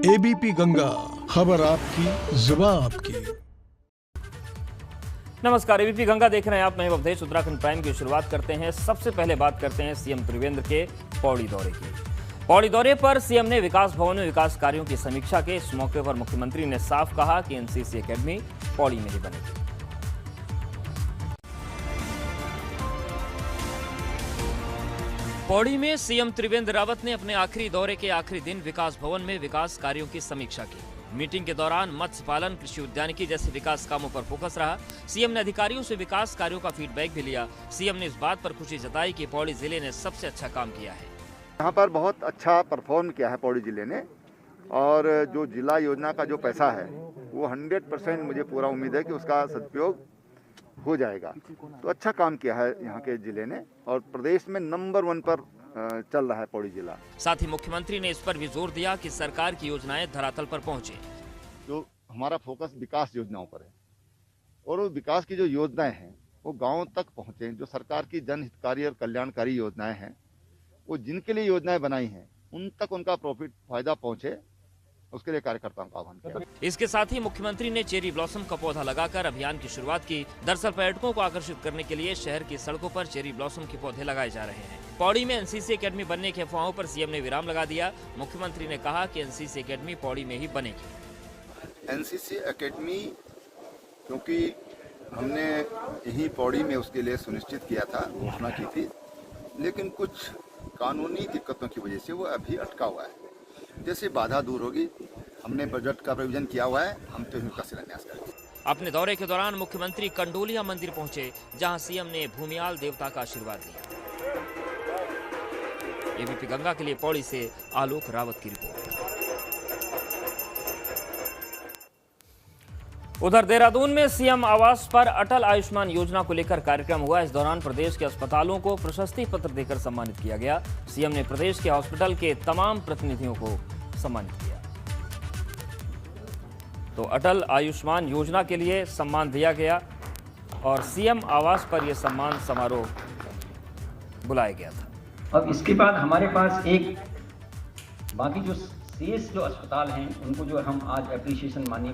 ABP Ganga, खबर आपकी, जुबान आपकी। नमस्कार, एबीपी गंगा देख रहे हैं आप। मैं अवधेश। उत्तराखंड प्राइम की शुरुआत करते हैं। सबसे पहले बात करते हैं सीएम त्रिवेंद्र के पौड़ी दौरे की। पौड़ी दौरे पर सीएम ने विकास भवन में विकास कार्यों की समीक्षा की। इस मौके पर मुख्यमंत्री ने साफ कहा कि एनसीसी एकेडमी पौड़ी में ही बनेगी। पौड़ी में सीएम त्रिवेंद्र रावत ने अपने आखिरी दौरे के आखिरी दिन विकास भवन में विकास कार्यों की समीक्षा की। मीटिंग के दौरान मत्स्य पालन, कृषि उद्यानिकी जैसे विकास कामों पर फोकस रहा। सीएम ने अधिकारियों से विकास कार्यों का फीडबैक भी लिया। सीएम ने इस बात पर खुशी जताई कि पौड़ी जिले ने सबसे अच्छा काम किया है। यहाँ पर बहुत अच्छा परफॉर्म किया है पौड़ी जिले ने, और जो जिला योजना का जो पैसा है वो 100% मुझे पूरा उम्मीद है कि उसका सदुपयोग हो जाएगा। तो अच्छा काम किया है यहाँ के जिले ने, और प्रदेश में नंबर 1 पर चल रहा है पौड़ी जिला। साथ ही मुख्यमंत्री ने इस पर भी जोर दिया कि सरकार की योजनाएं धरातल पर पहुंचे। जो हमारा फोकस विकास योजनाओं पर है, और वो विकास की जो योजनाएं हैं वो गाँव तक पहुँचे। जो सरकार की जनहितकारी और कल्याणकारी योजनाएं हैं, वो जिनके लिए योजनाएं बनाई हैं उन तक उनका प्रॉफिट फायदा पहुँचे, उसके लिए कार्यकर्ताओं का आह्वान किया। इसके साथ ही मुख्यमंत्री ने चेरी ब्लॉसम का पौधा लगाकर अभियान की शुरुआत की। दरअसल पर्यटकों को आकर्षित करने के लिए शहर की सड़कों पर चेरी ब्लॉसम के पौधे लगाए जा रहे हैं। पौड़ी में एनसीसी एकेडमी बनने की अफवाहों पर सीएम ने विराम लगा दिया। मुख्यमंत्री ने कहा कि एनसीसी एकेडमी पौड़ी में ही बनेगी। एनसीसी एकेडमी, क्योंकि हमने यही पौड़ी में उसके लिए सुनिश्चित किया था, घोषणा की थी, लेकिन कुछ कानूनी दिक्कतों की वजह से वो अभी अटका हुआ है। जैसे बाधा दूर होगी, हमने बजट का प्रोविजन किया हुआ है, हम तो इनका शिलान्यास करेंगे। अपने दौरे के दौरान मुख्यमंत्री कंडोलिया मंदिर पहुंचे, जहां सीएम ने भूमियाल देवता का आशीर्वाद लिया। एबीपी गंगा के लिए पौड़ी से आलोक रावत की रिपोर्ट। उधर देहरादून में सीएम आवास पर अटल आयुष्मान योजना को लेकर कार्यक्रम हुआ। इस दौरान प्रदेश के अस्पतालों को प्रशस्ति पत्र देकर सम्मानित किया गया। सीएम ने प्रदेश के हॉस्पिटल के तमाम प्रतिनिधियों को सम्मानित किया। तो अटल आयुष्मान योजना के लिए सम्मान दिया गया और सीएम आवास पर यह सम्मान समारोह बुलाया गया था। अब इसके बाद हमारे पास एक बाकी जो शेष जो अस्पताल हैं उनको जो हम आज एप्रिसिएशन मानिए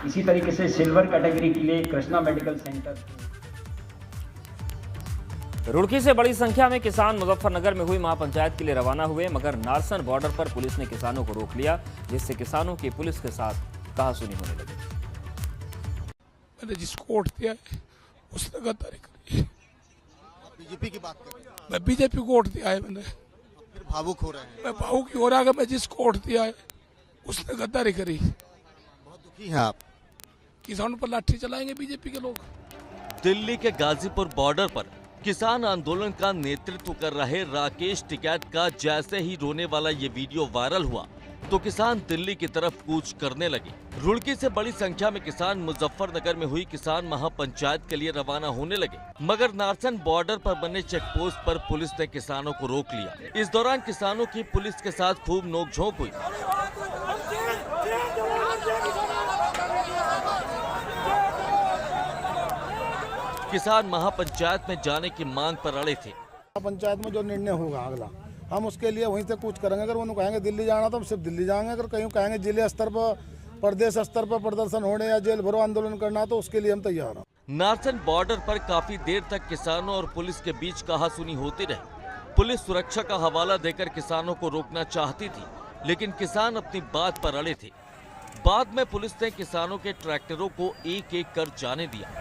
इसी तरीके से सिल्वर कैटेगरी के लिए कृष्णा मेडिकल सेंटर। रुड़की से बड़ी संख्या में किसान मुजफ्फरनगर में हुई महापंचायत के लिए रवाना हुए, मगर नारसन बॉर्डर पर पुलिस ने किसानों को रोक लिया, जिससे किसानों की पुलिस के साथ कहासुनी होने लगी। मैंने जिसको वोट दिया है उसने गद्दारी करी। बीजेपी की बात कर रहे हैं? मैं बीजेपी को वोट दिया है। मैंने फिर भावुक हो रहे हैं? मैं भावुक हो रहा है। मैं जिसको वोट दिया है उसने गद्दारी करी। बहुत दुखी हैं आप? किसानों पर लाठी चलाएंगे बीजेपी के लोग। दिल्ली के गाजीपुर बॉर्डर पर किसान आंदोलन का नेतृत्व कर रहे राकेश टिकैत का जैसे ही रोने वाला ये वीडियो वायरल हुआ तो किसान दिल्ली की तरफ कूच करने लगे। रुड़की से बड़ी संख्या में किसान मुजफ्फरनगर में हुई किसान महापंचायत के लिए रवाना होने लगे, मगर नारसन बॉर्डर पर बने चेक पोस्ट पर पुलिस ने किसानों को रोक लिया। इस दौरान किसानों की पुलिस के साथ खूब नोकझोंक हुई। किसान महापंचायत में जाने की मांग पर अड़े थे। पंचायत में जो निर्णय होगा अगला, हम उसके लिए वहीं से कूच करेंगे। अगर वो कहेंगे दिल्ली जाना तो हम सिर्फ दिल्ली जाएंगे। अगर कहीं कहेंगे जिले स्तर पर, प्रदेश स्तर पर प्रदर्शन होने या जेल भरो आंदोलन करना तो उसके लिए हम तैयार हैं। नारसन बॉर्डर पर काफी देर तक किसानों और पुलिस के बीच कहासुनी होती रही। पुलिस सुरक्षा का हवाला देकर किसानों को रोकना चाहती थी, लेकिन किसान अपनी बात पर अड़े थे। बाद में पुलिस ने किसानों के ट्रैक्टरों को एक एक कर जाने दिया।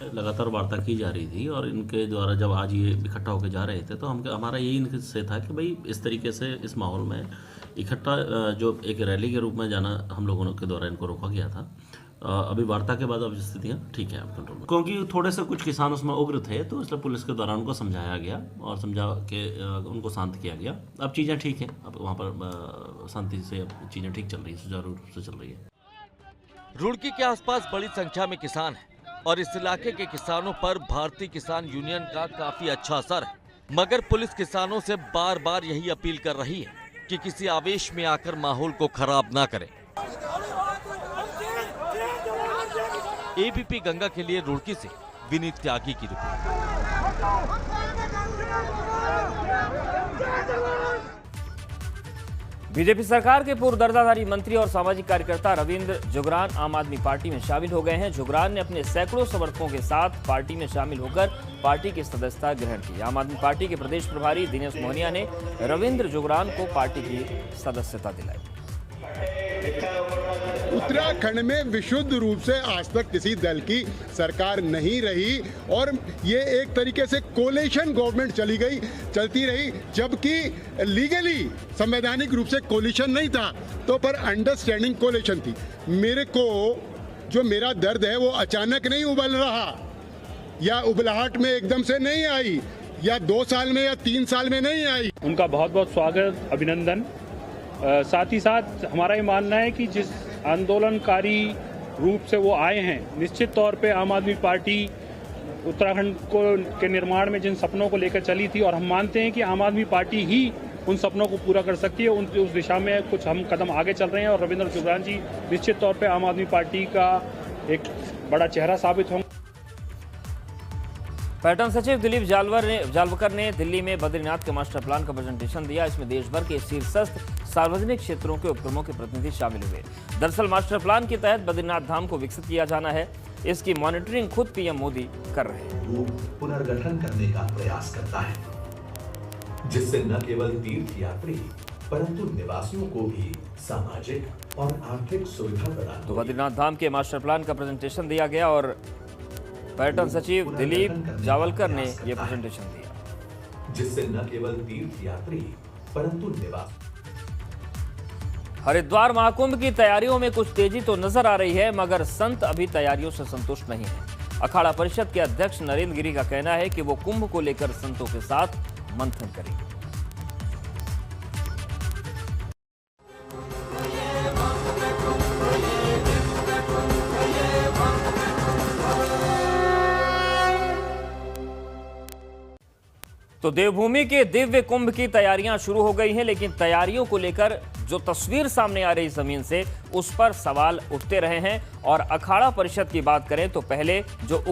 लगातार वार्ता की जा रही थी और इनके द्वारा जब आज ये इकट्ठा होकर जा रहे थे तो हमारा यही इनसे था कि भाई इस तरीके से इस माहौल में इकट्ठा जो एक रैली के रूप में जाना हम लोगों के द्वारा इनको रोका गया था। अभी वार्ता के बाद अब स्थितियाँ ठीक है कंट्रोल में, क्योंकि थोड़े से कुछ किसान उसमें उग्र थे तो इसलिए पुलिस के द्वारा उनको समझाया गया और समझा के उनको शांत किया गया। अब चीज़ें ठीक हैं, अब वहाँ पर शांति से अब चीज़ें ठीक चल रही है, सुचारू रूप से चल रही है। रुड़की के आसपास बड़ी संख्या में किसान हैं और इस इलाके के किसानों पर भारतीय किसान यूनियन का काफी अच्छा असर है, मगर पुलिस किसानों से बार बार यही अपील कर रही है कि किसी आवेश में आकर माहौल को खराब ना करे। एबीपी गंगा के लिए रुड़की से विनीत त्यागी की रिपोर्ट। बीजेपी सरकार के पूर्व दर्जाधारी मंत्री और सामाजिक कार्यकर्ता रविंद्र जुगरान आम आदमी पार्टी में शामिल हो गए हैं। जुगरान ने अपने सैकड़ों समर्थकों के साथ पार्टी में शामिल होकर पार्टी की सदस्यता ग्रहण की। आम आदमी पार्टी के प्रदेश प्रभारी दिनेश मोहनिया ने रविंद्र जुगरान को पार्टी की सदस्यता दिलाई। उत्तराखंड में विशुद्ध रूप से आज तक किसी दल की सरकार नहीं रही और ये एक तरीके से कोलिशन गवर्नमेंट चलती रही, जबकि लीगली संवैधानिक रूप से कोलिशन नहीं था, तो पर अंडरस्टैंडिंग कोलिशन थी। मेरे को जो मेरा दर्द है वो अचानक नहीं उबल रहा या उबलाहट में एकदम से नहीं आई या 2 साल में या 3 साल में नहीं आई। उनका बहुत बहुत स्वागत, अभिनंदन। साथ ही साथ हमारा ये मानना है कि जिस आंदोलनकारी रूप से वो आए हैं, निश्चित तौर पे आम आदमी पार्टी उत्तराखंड के निर्माण में जिन सपनों को लेकर चली थी, और हम मानते हैं कि आम आदमी पार्टी ही उन सपनों को पूरा कर सकती है। उस दिशा में कुछ हम कदम आगे चल रहे हैं और रविंद्र जुगरान जी निश्चित तौर पे आम आदमी पार्टी का एक बड़ा चेहरा साबित होंगे। पर्यटन सचिव दिलीप जावलकर ने दिल्ली में बद्रीनाथ के मास्टर प्लान का प्रेजेंटेशन दिया। इसमें देश भर के शीर्षस्थ सार्वजनिक क्षेत्रों के उपक्रमों के प्रतिनिधि शामिल हुए। दरअसल मास्टर प्लान के तहत बद्रीनाथ धाम को विकसित किया जाना है। इसकी मॉनिटरिंग खुद पीएम मोदी कर रहे हैं। पुनर्गठन करने का प्रयास करता है, जिससे न केवल तीर्थ यात्री परंतु निवासियों को भी सामाजिक और आर्थिक सुविधा प्रदान। तो बद्रीनाथ धाम के मास्टर प्लान का प्रेजेंटेशन दिया गया और पर्यटन सचिव दिलीप जावलकर ने यह प्रेजेंटेशन दिया, जिससे न केवल तीर्थ यात्री परंतु निवासी। हरिद्वार महाकुंभ की तैयारियों में कुछ तेजी तो नजर आ रही है, मगर संत अभी तैयारियों से संतुष्ट नहीं है। अखाड़ा परिषद के अध्यक्ष नरेंद्र गिरी का कहना है कि वो कुंभ को लेकर संतों के साथ मंथन करेंगे। तो देवभूमि के दिव्य कुंभ की तैयारियां शुरू हो गई हैं, लेकिन तैयारियों को लेकर जो तस्वीर सामने आ रही जमीन से उस पर सवाल उठते रहे हैं। और अखाड़ा परिषद की बात करें तो पहले जो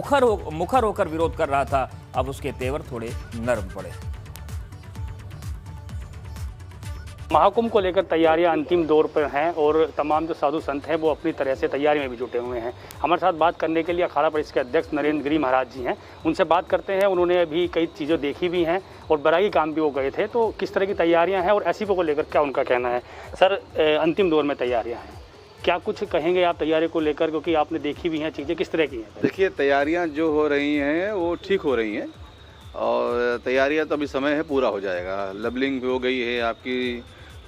मुखर होकर विरोध कर रहा था, अब उसके तेवर थोड़े नरम पड़े। महाकुंभ को लेकर तैयारियां अंतिम दौर पर हैं और तमाम जो साधु संत हैं वो अपनी तरह से तैयारी में भी जुटे हुए हैं। हमारे साथ बात करने के लिए अखाड़ा परिषद के अध्यक्ष नरेंद्र गिरी महाराज जी हैं, उनसे बात करते हैं। उन्होंने अभी कई चीज़ें देखी भी हैं और बराई काम भी वो गए थे, तो किस तरह की तैयारियाँ हैं और एसईपी को लेकर क्या उनका कहना है। सर, अंतिम दौर में तैयारियाँ हैं, क्या कुछ कहेंगे आप तैयारी को लेकर, क्योंकि आपने देखी भी हैं चीज़ें, किस तरह की हैं? देखिए, तैयारियाँ जो हो रही हैं वो ठीक हो रही हैं और तैयारियाँ तो अभी समय है, पूरा हो जाएगा। लेबलिंग भी हो गई है, आपकी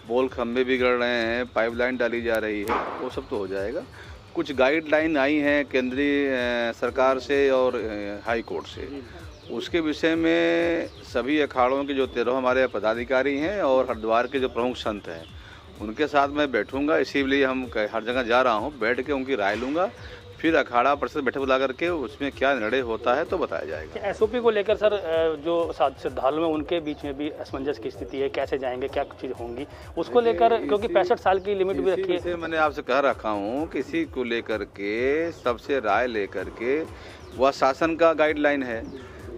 पोल खंभे भी गड़ रहे हैं, पाइपलाइन डाली जा रही है, वो सब तो हो जाएगा। कुछ गाइडलाइन आई हैं केंद्रीय सरकार से और हाई कोर्ट से, उसके विषय में सभी अखाड़ों के जो 13 हमारे पदाधिकारी हैं और हरिद्वार के जो प्रमुख संत हैं उनके साथ मैं बैठूंगा। इसीलिए हम हर जगह जा रहा हूं, बैठ के उनकी राय लूँगा, फिर अखाड़ा परिषद बैठक बुला करके उसमें क्या निर्णय होता है तो बताया जाएगा। एसओपी को लेकर सर, जो श्रद्धालु हैं उनके बीच में भी असमंजस की स्थिति है, कैसे जाएंगे, क्या चीज़ होंगी उसको लेकर, क्योंकि 65 साल की लिमिट भी रखी है। मैंने आपसे कह रखा हूँ, किसी को लेकर के सबसे राय लेकर के, वह शासन का गाइडलाइन है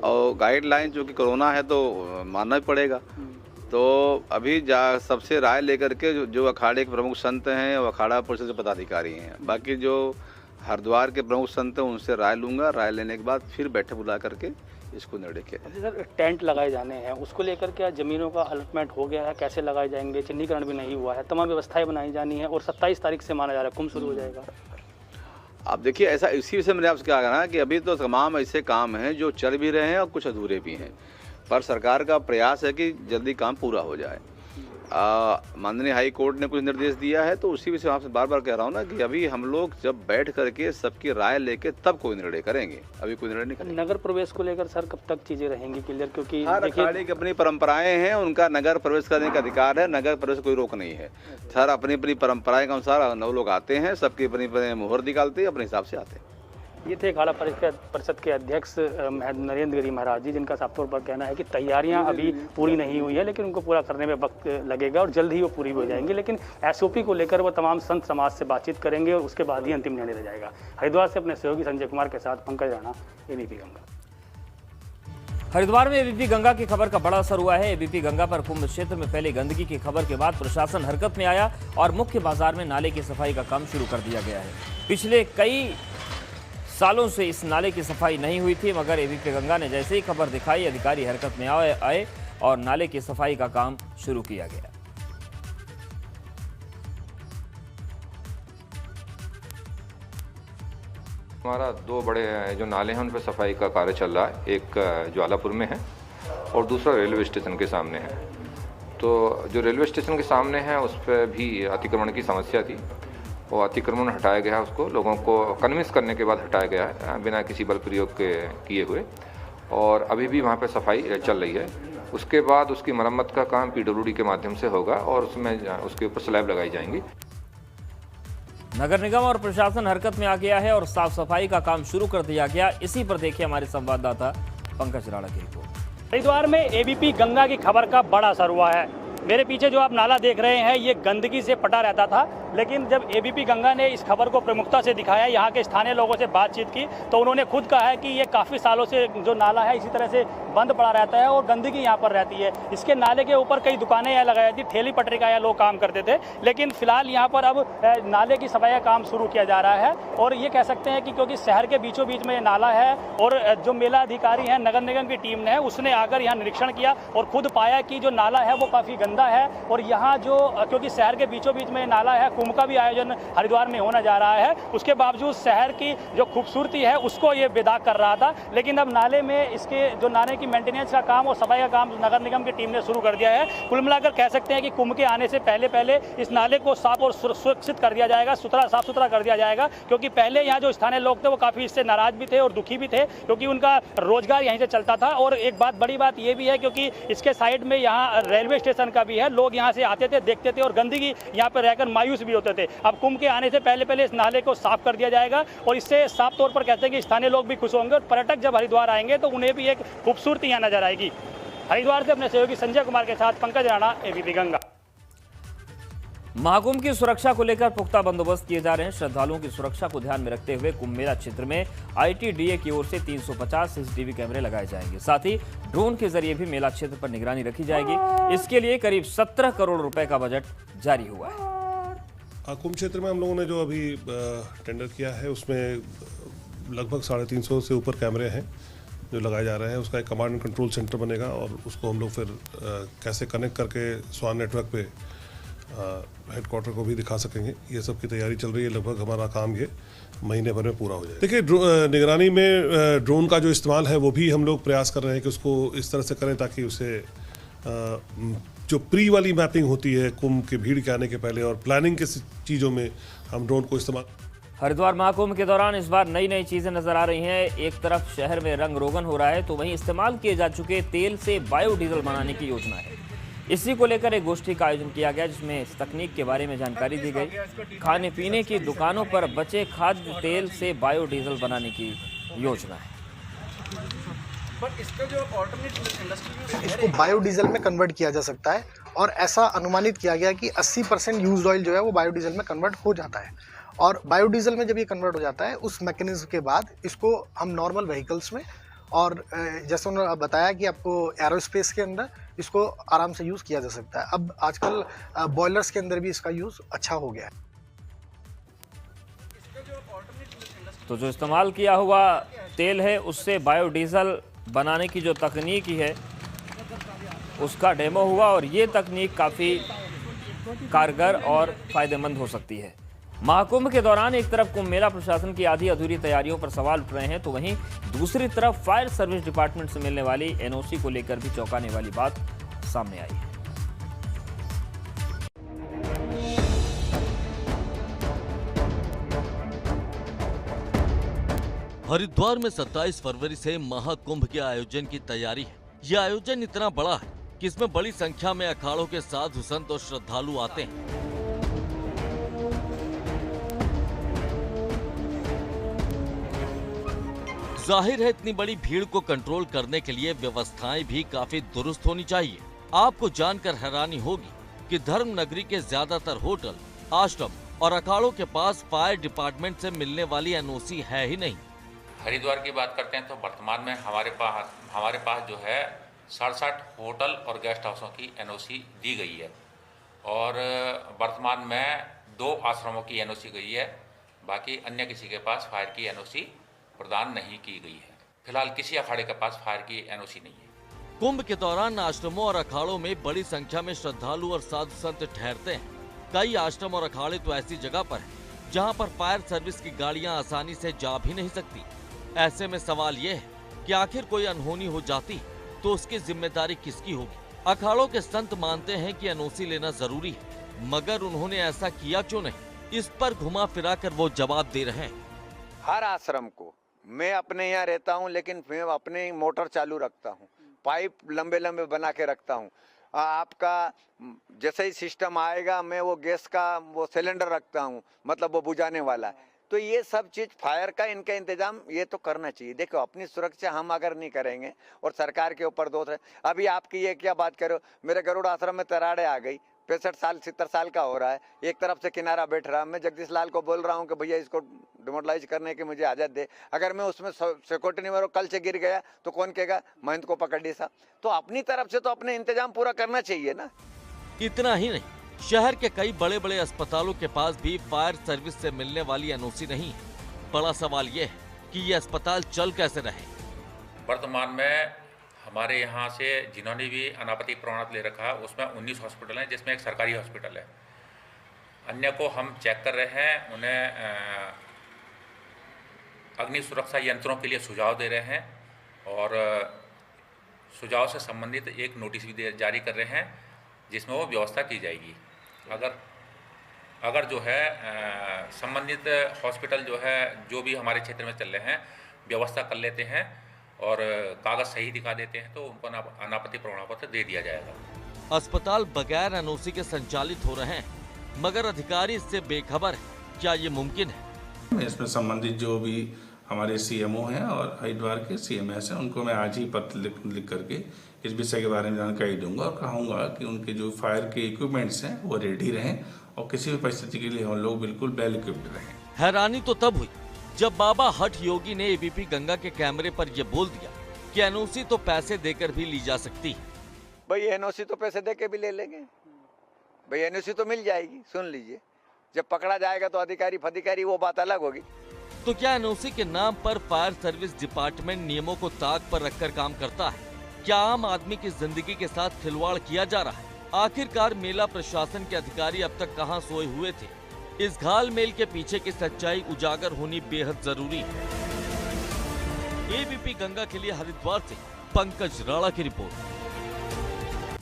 और गाइडलाइन चूँकि कोरोना है तो मानना ही पड़ेगा। तो अभी सबसे राय लेकर के जो अखाड़े के प्रमुख संत हैं वो अखाड़ा परिषद के पदाधिकारी हैं, बाकी जो हरिद्वार के प्रमुख संत हैं उनसे राय लूँगा। राय लेने के बाद फिर बैठक बुला करके इसको निर्णय किया। सर, टेंट लगाए जाने हैं, उसको लेकर क्या ज़मीनों का अलॉटमेंट हो गया है, कैसे लगाए जाएंगे? चिन्हीकरण भी नहीं हुआ है, तमाम व्यवस्थाएं बनाई जानी है और 27 तारीख से माना जा रहा है कुंभ शुरू हो जाएगा। आप देखिए, ऐसा इसी विषय मैंने आपसे क्या कहना है कि अभी तो तमाम ऐसे काम हैं जो चल भी रहे हैं और कुछ अधूरे भी हैं, पर सरकार का प्रयास है कि जल्दी काम पूरा हो जाए। माननीय हाई कोर्ट ने कुछ निर्देश दिया है, तो उसी विषय आपसे बार बार कह रहा हूँ ना कि अभी हम लोग जब बैठ करके सबकी राय लेके तब कोई निर्णय करेंगे, अभी कोई निर्णय नहीं करेंगे। नगर प्रवेश को लेकर सर कब तक चीज़ें रहेंगी क्लियर? क्योंकि हर अखाड़े की अपनी परंपराएं हैं, उनका नगर प्रवेश करने का अधिकार है, नगर प्रवेश कोई रोक नहीं है। सर अपनी अपनी परंपराएं के अनुसार लोग आते हैं, सबकी अपनी अपनी मुहर निकालते हैं, अपने हिसाब से आते हैं। ये थे अखाड़ा परिषद के अध्यक्ष नरेंद्र गिरी महाराज जी, जिनका साफ तौर पर कहना है कि तैयारियां अभी पूरी नहीं हुई है, लेकिन उनको पूरा करने में वक्त लगेगा और जल्द ही वो पूरी हो जाएंगी। लेकिन एसओपी को लेकर वो तमाम संत समाज से बातचीत करेंगे और उसके बाद ही अंतिम निर्णय लिया जाएगा। हरिद्वार से अपने सहयोगी संजय कुमार के साथ पंकज राणा, एबीपी गंगा। हरिद्वार में एबीपी गंगा की खबर का बड़ा असर हुआ है। एबीपी गंगा पर कुंभ क्षेत्र में फैली गंदगी की खबर के बाद प्रशासन हरकत में आया और मुख्य बाजार में नाले की सफाई का काम शुरू कर दिया गया है। पिछले कई सालों से इस नाले की सफाई नहीं हुई थी, मगर एबीपी गंगा ने जैसे ही खबर दिखाई, अधिकारी हरकत में आए और नाले की सफाई का काम शुरू किया गया। हमारा 2 बड़े जो नाले हैं उन पर सफाई का कार्य चल रहा है। एक ज्वालापुर में है और दूसरा रेलवे स्टेशन के सामने है। तो जो रेलवे स्टेशन के सामने है उस पर भी अतिक्रमण की समस्या थी। वो अतिक्रमण हटाया गया है, उसको लोगों को कन्विंस करने के बाद हटाया गया है बिना किसी बल प्रयोग के किए हुए, और अभी भी वहाँ पे सफाई चल रही है। उसके बाद उसकी मरम्मत का काम पीडब्ल्यूडी के माध्यम से होगा और उसमें उसके ऊपर स्लैब लगाई जाएंगी। नगर निगम और प्रशासन हरकत में आ गया है और साफ सफाई का काम शुरू कर दिया गया। इसी पर देखिए हमारे संवाददाता पंकज राणा की रिपोर्ट। हरिद्वार में एबीपी गंगा की खबर का बड़ा असर हुआ है। मेरे पीछे जो आप नाला देख रहे हैं ये गंदगी से पटा रहता था, लेकिन जब एबीपी गंगा ने इस खबर को प्रमुखता से दिखाया, यहाँ के स्थानीय लोगों से बातचीत की, तो उन्होंने खुद कहा है कि ये काफ़ी सालों से जो नाला है इसी तरह से बंद पड़ा रहता है और गंदगी यहाँ पर रहती है। इसके नाले के ऊपर कई दुकानें यहाँ लगाई थी, ठेली पटरी का यहाँ लोग काम करते थे, लेकिन फिलहाल यहाँ पर अब नाले की सफाई का काम शुरू किया जा रहा है। और ये कह सकते हैं कि क्योंकि शहर के बीचों बीच में ये नाला है और जो मेला अधिकारी हैं नगर निगम की टीम ने, उसने आकर यहाँ निरीक्षण किया और खुद पाया कि जो नाला है वो काफ़ी गंदा है। और यहाँ जो क्योंकि शहर के बीचों बीच में नाला है, कुंभ का भी आयोजन हरिद्वार में होने जा रहा है, उसके बावजूद शहर की जो खूबसूरती है उसको ये बेदाग कर रहा था। लेकिन अब नाले में इसके जो नाले की मेंटेनेंस का काम और सफाई का काम नगर निगम की टीम ने शुरू कर दिया है। कुल मिलाकर कह सकते हैं कि कुंभ के आने से पहले इस नाले को साफ और सुरक्षित कर दिया जाएगा, साफ सुथरा कर दिया जाएगा। क्योंकि पहले यहाँ जो स्थानीय लोग थे वो काफ़ी इससे नाराज भी थे और दुखी भी थे, क्योंकि उनका रोजगार यहीं से चलता था। और एक बड़ी बात ये भी है क्योंकि इसके साइड में यहाँ रेलवे स्टेशन का भी है, लोग यहाँ से आते थे, देखते थे और गंदगी यहाँ पर रहकर मायूस भी होते थे। अब कुंभ के आने से पहले इस नाले को साफ कर दिया जाएगा और इससे साफ तौर पर कहते हैं कि स्थानीय लोग भी खुश होंगे और पर्यटक जब हरिद्वार आएंगे तो उन्हें भी एक खूबसूरती यहाँ नजर आएगी। हरिद्वार से अपने सहयोगी संजय कुमार के साथ पंकज राणा, एबीपी गंगा। महाकुंभ की सुरक्षा को लेकर पुख्ता बंदोबस्त किए जा रहे हैं। श्रद्धालुओं की सुरक्षा को ध्यान में रखते हुए कुंभ मेला क्षेत्र में आईटीडीए की ओर से 350 सीसीटीवी कैमरे लगाए जाएंगे। साथ ही ड्रोन के जरिए भी मेला क्षेत्र पर निगरानी रखी जाएगी। इसके लिए करीब 17 करोड़ रुपए का बजट जारी हुआ है। कुंभ क्षेत्र में हम लोगों ने जो अभी टेंडर किया है उसमें लगभग 350 से ऊपर कैमरे हैं जो लगाए जा रहे हैं। उसका एक कमांड एंड कंट्रोल सेंटर बनेगा और उसको हम लोग फिर कैसे कनेक्ट करके स्वान नेटवर्क पे हेडक्वार्टर को भी दिखा सकेंगे। ये सब की तैयारी चल रही है। लगभग हमारा काम ये महीने भर में पूरा हो जाए। देखिए, निगरानी में ड्रोन का जो इस्तेमाल है वो भी हम लोग प्रयास कर रहे हैं कि उसको इस तरह से करें ताकि उसे जो प्री वाली मैपिंग होती है कुंभ के भीड़ के आने के पहले और प्लानिंग के चीज़ों में हम ड्रोन को इस्तेमाल। हरिद्वार महाकुंभ के दौरान इस बार नई चीजें नजर आ रही हैं। एक तरफ शहर में रंग रोगन हो रहा है तो वहीं इस्तेमाल किए जा चुके तेल से बायोडीजल बनाने की योजना है। इसी को लेकर एक गोष्ठी का आयोजन किया गया जिसमें इस तकनीक के बारे में जानकारी दी गई। खाने पीने की दुकानों पर बचे खाद्य तेल से बायोडीजल बनाने की योजना है। इसका जो ऑल्टरनेट इंडस्ट्री इसको बायोडीजल में कन्वर्ट किया जा सकता है और ऐसा अनुमानित किया गया कि 80% यूज्ड ऑयल जो है वो बायोडीजल में कन्वर्ट हो जाता है। और बायोडीजल में जब ये कन्वर्ट हो जाता है उस मैकेनिज्म के बाद इसको हम नॉर्मल व्हीकल्स में और जैसे उन्होंने बताया कि आपको एरोस्पेस के अंदर इसको आराम से यूज़ किया जा सकता है। अब आजकल बॉयलर्स के अंदर भी इसका यूज़ अच्छा हो गया है। तो जो इस्तेमाल किया हुआ तेल है उससे बायोडीजल बनाने की जो तकनीक है उसका डेमो हुआ और ये तकनीक काफ़ी कारगर और फायदेमंद हो सकती है। महाकुंभ के दौरान एक तरफ कुंभ मेला प्रशासन की आधी अधूरी तैयारियों पर सवाल उठ रहे हैं तो वहीं दूसरी तरफ फायर सर्विस डिपार्टमेंट से मिलने वाली एनओसी को लेकर भी चौंकाने वाली बात सामने आई है। हरिद्वार में 27 फरवरी से महाकुंभ के आयोजन की तैयारी है। यह आयोजन इतना बड़ा है कि इसमें बड़ी संख्या में अखाड़ों के साधु संत और श्रद्धालु आते हैं। जाहिर है इतनी बड़ी भीड़ को कंट्रोल करने के लिए व्यवस्थाएं भी काफी दुरुस्त होनी चाहिए। आपको जानकर हैरानी होगी कि धर्म नगरी के ज्यादातर होटल, आश्रम और अखाड़ों के पास फायर डिपार्टमेंट से मिलने वाली एनओसी है ही नहीं। हरिद्वार की बात करते हैं तो वर्तमान में हमारे पास जो है 67 होटल और गेस्ट हाउसों की एनओसी दी गई है और वर्तमान में 2 आश्रमों की एनओसी गई है। बाकी अन्य किसी के पास फायर की एनओसी प्रदान नहीं की गई है। फिलहाल किसी अखाड़े के पास फायर की एनओसी नहीं है। कुंभ के दौरान आश्रमों और अखाड़ों में बड़ी संख्या में श्रद्धालु और साधु संत ठहरते हैं। कई आश्रम और अखाड़े तो ऐसी जगह पर हैं जहां पर फायर सर्विस की गाड़ियां आसानी से जा भी नहीं सकती। ऐसे में सवाल ये है कि आखिर कोई अनहोनी हो जाती तो उसकी जिम्मेदारी किसकी होगी? अखाड़ों के संत मानते हैं कि एनओसी लेना जरूरी है, मगर उन्होंने ऐसा किया क्यों नहीं? इस पर घुमा फिरा कर वो जवाब दे रहे हैं। हर आश्रम को मैं अपने यहाँ रहता हूँ, लेकिन मैं अपने मोटर चालू रखता हूँ, पाइप लंबे लंबे बना के रखता हूँ। आपका जैसे ही सिस्टम आएगा मैं वो गैस का वो सिलेंडर रखता हूँ, मतलब वो बुझाने वाला। तो ये सब चीज़ फायर का इनका इंतजाम ये तो करना चाहिए। देखो अपनी सुरक्षा हम अगर नहीं करेंगे और सरकार के ऊपर दोष है। अभी आपकी ये क्या बात करो, मेरे गरुड़ आश्रम में तराड़े आ गई, 65 साल 70 साल का हो रहा है, एक तरफ से किनारा बैठ रहा है। मैं जगदीश लाल को बोल रहा हूँ कि भैया इसको डिमोटलाइज करने की मुझे आज़ाद दे। अगर मैं उसमें सिक्योरिटी नहीं कल से गिर गया तो कौन कहेगा महंत को पकड़ ली साहब? तो अपनी तरफ से तो अपने इंतजाम पूरा करना चाहिए ना। इतना ही नहीं, शहर के कई बड़े बड़े अस्पतालों के पास भी फायर सर्विस से मिलने वाली एनओसी नहीं है। बड़ा सवाल ये है कि ये अस्पताल चल कैसे रहे। वर्तमान में हमारे यहाँ से जिन्होंने भी अनापत्ति प्रमाण ले रखा है उसमें 19 हॉस्पिटल हैं, जिसमें एक सरकारी हॉस्पिटल है। अन्य को हम चेक कर रहे हैं, उन्हें अग्नि सुरक्षा यंत्रों के लिए सुझाव दे रहे हैं और सुझाव से संबंधित एक नोटिस भी जारी कर रहे हैं जिसमें वो व्यवस्था की जाएगी। अगर जो है संबंधित हॉस्पिटल जो है जो भी हमारे क्षेत्र में चल रहे हैं व्यवस्था कर लेते हैं और कागज सही दिखा देते हैं तो उनको अनापत्ति प्रमाण पत्र दे दिया जाएगा। अस्पताल बगैर एनओसी के संचालित हो रहे हैं, मगर अधिकारी इससे बेखबर है। क्या ये मुमकिन है? इसमें संबंधित जो भी हमारे सीएमओ हैं और हरिद्वार के सीएमएस हैं, उनको मैं आज ही पत्र लिख करके इस विषय के बारे में जानकारी दूंगा और कहूँगा कि उनके जो फायर के इक्विपमेंट्स हैं वो रेडी रहें और किसी भी परिस्थिति के लिए हम लोग बिल्कुल वेल इक्विप्ड रहें। हैरानी तो तब हुई जब बाबा हठ योगी ने एबीपी गंगा के कैमरे पर यह बोल दिया कि एनओसी तो पैसे देकर भी ली जा सकती है। भाई एनओसी तो पैसे दे के भी ले लेंगे, भाई एनओसी तो मिल जाएगी। सुन लीजिए, जब पकड़ा जाएगा तो अधिकारी फधिकारी वो बात अलग होगी। तो क्या एनओसी के नाम पर फायर सर्विस डिपार्टमेंट नियमों को ताक पर रखकर काम करता है? क्या आम आदमी की जिंदगी के साथ खिलवाड़ किया जा रहा है? आखिरकार मेला प्रशासन के अधिकारी अब तक कहां सोए हुए थे? इस घालमेल के पीछे की सच्चाई उजागर होनी बेहद जरूरी है। एबीपी गंगा के लिए हरिद्वार से पंकज राणा की रिपोर्ट।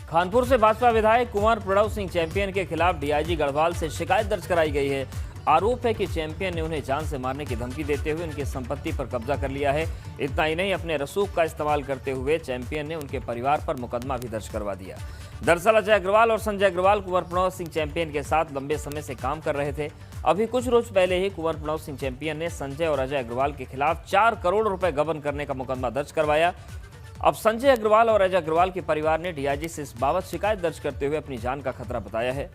कानपुर से भाजपा विधायक कुंवर प्रणव सिंह चैंपियन के खिलाफ डीआईजी गढ़वाल से शिकायत दर्ज कराई गई है। आरोप है कि चैंपियन ने उन्हें जान से मारने की धमकी देते हुए उनकी संपत्ति पर कब्जा कर लिया है। इतना ही नहीं, अपने रसूख का इस्तेमाल करते हुए चैंपियन ने उनके परिवार पर मुकदमा भी दर्ज करवा दिया। दरअसल अजय अग्रवाल और संजय अग्रवाल कुंवर प्रणव सिंह चैंपियन के साथ लंबे समय से काम कर रहे थे। अभी कुछ रोज पहले ही कुंवर प्रणव सिंह चैंपियन ने संजय और अजय अग्रवाल के खिलाफ 4 करोड़ रुपए गबन करने का मुकदमा दर्ज करवाया। अब संजय अग्रवाल और अजय अग्रवाल के परिवार ने डीआईजी से इस बाबत शिकायत दर्ज करते हुए अपनी जान का खतरा बताया है।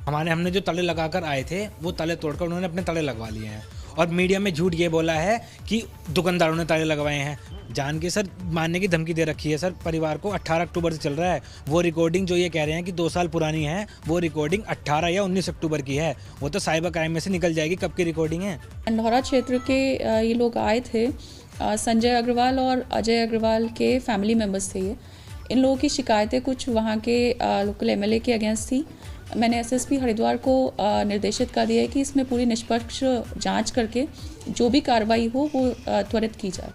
हमने जो तले लगाकर आए थे वो तले तोड़कर उन्होंने अपने तले लगवा लिए हैं और मीडिया में झूठ ये बोला है कि दुकानदारों ने ताले लगवाए हैं। जान के सर मारने की धमकी दे रखी है सर परिवार को। 18 अक्टूबर से चल रहा है वो रिकॉर्डिंग, जो ये कह रहे हैं कि 2 साल पुरानी है, वो रिकॉर्डिंग 18 या 19 अक्टूबर की है। वो तो साइबर क्राइम में से निकल जाएगी कब की रिकॉर्डिंग है। अंधौरा क्षेत्र के ये लोग आए थे, संजय अग्रवाल और अजय अग्रवाल के फैमिली मेम्बर्स थे ये। इन लोगों की शिकायतें कुछ वहाँ के लोकल एमएलए के अगेंस्ट थी। मैंने एसएसपी हरिद्वार को निर्देशित कर दिया है कि इसमें पूरी निष्पक्ष जांच करके जो भी कार्रवाई हो वो त्वरित की जाए।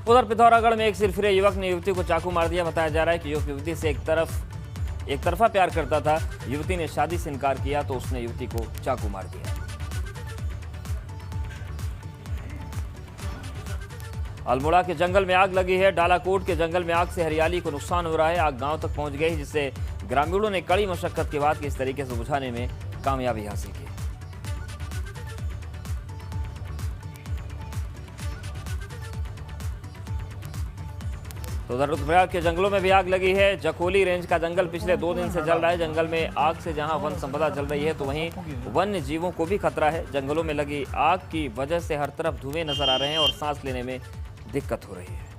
उधर पिथौरागढ़ में एक सिरफिरे युवक ने युवती को चाकू मार दिया। बताया जा रहा है कि युवक युवती से एक तरफा प्यार करता था। युवती ने शादी से इनकार किया तो उसने युवती को चाकू मार दिया। अल्मोड़ा के जंगल में आग लगी है। डालाकोट के जंगल में आग से हरियाली को नुकसान हो रहा है। आग गांव तक पहुंच गई, जिससे ग्रामीणों ने कड़ी मशक्कत के बाद इस तरीके से बुझाने में कामयाबी हासिल की। तो उधर रुद्रप्रयाग के जंगलों में भी आग लगी है। जखोली रेंज का जंगल पिछले 2 दिन से जल रहा है। जंगल में आग से जहां वन संपदा जल रही है तो वहीं वन्य जीवों को भी खतरा है। जंगलों में लगी आग की वजह से हर तरफ धुएं नजर आ रहे हैं और सांस लेने में दिक्कत हो रही है।